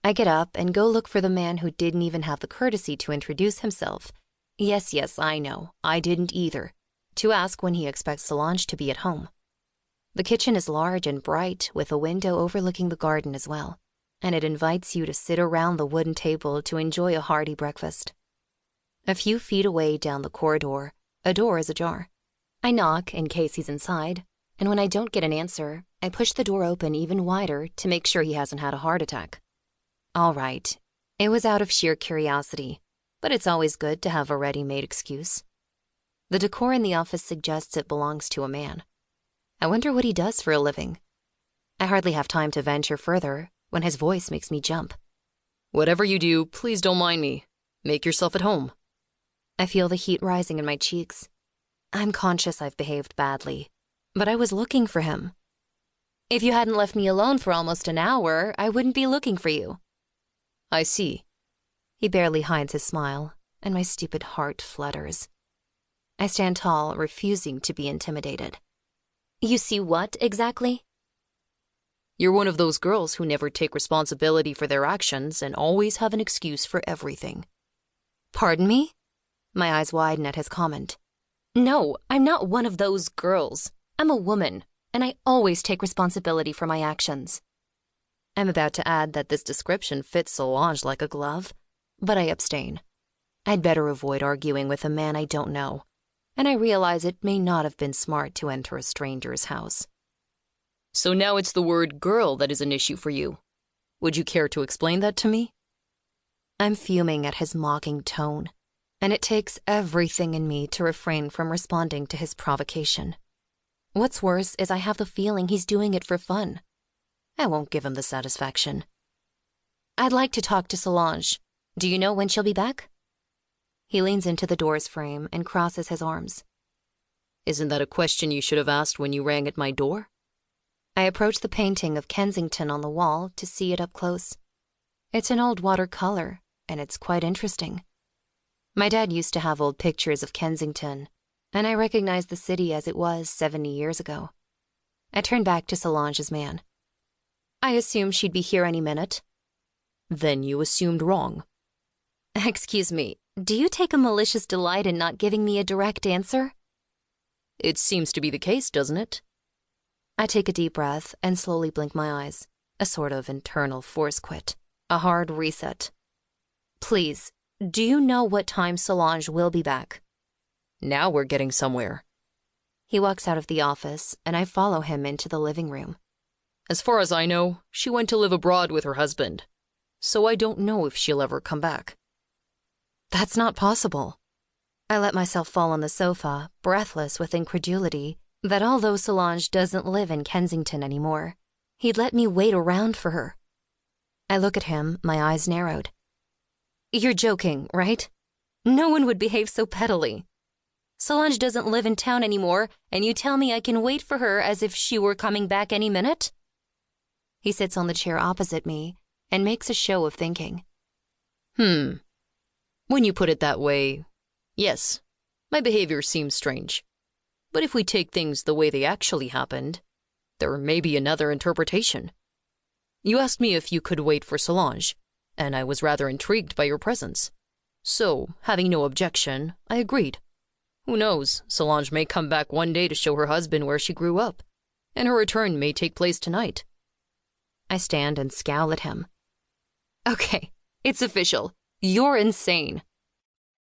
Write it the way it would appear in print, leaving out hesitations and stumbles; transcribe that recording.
I get up and go look for the man who didn't even have the courtesy to introduce himself. Yes, I know, I didn't either. To ask when he expects Solange to be at home. The kitchen is large and bright, with a window overlooking the garden as well, and it invites you to sit around the wooden table to enjoy a hearty breakfast. A few feet away down the corridor, a door is ajar. I knock in case he's inside, and when I don't get an answer, I push the door open even wider to make sure he hasn't had a heart attack. All right, it was out of sheer curiosity, but it's always good to have a ready-made excuse. The decor in the office suggests it belongs to a man. I wonder what he does for a living. I hardly have time to venture further when his voice makes me jump. Whatever you do, please don't mind me. Make yourself at home. I feel the heat rising in my cheeks. I'm conscious I've behaved badly, but I was looking for him. If you hadn't left me alone for almost an hour, I wouldn't be looking for you. I see. He barely hides his smile, and my stupid heart flutters. I stand tall, refusing to be intimidated. You see what, exactly? You're one of those girls who never take responsibility for their actions and always have an excuse for everything. Pardon me? My eyes widen at his comment. No, I'm not one of those girls. I'm a woman, and I always take responsibility for my actions. I'm about to add that this description fits Solange like a glove, but I abstain. I'd better avoid arguing with a man I don't know, and I realize it may not have been smart to enter a stranger's house. So now it's the word girl that is an issue for you. Would you care to explain that to me? I'm fuming at his mocking tone, and it takes everything in me to refrain from responding to his provocation. What's worse is I have the feeling he's doing it for fun. I won't give him the satisfaction. I'd like to talk to Solange. Do you know when she'll be back? He leans into the door's frame and crosses his arms. Isn't that a question you should have asked when you rang at my door? I approach the painting of Kensington on the wall to see it up close. It's an old watercolor, and it's quite interesting. My dad used to have old pictures of Kensington, and I recognize the city as it was 70 years ago. I turn back to Solange's man. I assume she'd be here any minute. Then you assumed wrong. Excuse me, do you take a malicious delight in not giving me a direct answer? It seems to be the case, doesn't it? I take a deep breath and slowly blink my eyes, a sort of internal force quit, a hard reset. Please, do you know what time Solange will be back? Now we're getting somewhere. He walks out of the office, and I follow him into the living room. As far as I know, she went to live abroad with her husband, so I don't know if she'll ever come back. That's not possible. I let myself fall on the sofa, breathless with incredulity, that although Solange doesn't live in Kensington anymore, he'd let me wait around for her. I look at him, my eyes narrowed. You're joking, right? No one would behave so pettily. Solange doesn't live in town anymore, and you tell me I can wait for her as if she were coming back any minute? He sits on the chair opposite me and makes a show of thinking. When you put it that way, yes, my behavior seems strange. But if we take things the way they actually happened, there may be another interpretation. You asked me if you could wait for Solange, and I was rather intrigued by your presence. So, having no objection, I agreed. Who knows, Solange may come back one day to show her husband where she grew up, and her return may take place tonight. I stand and scowl at him. Okay, it's official. You're insane.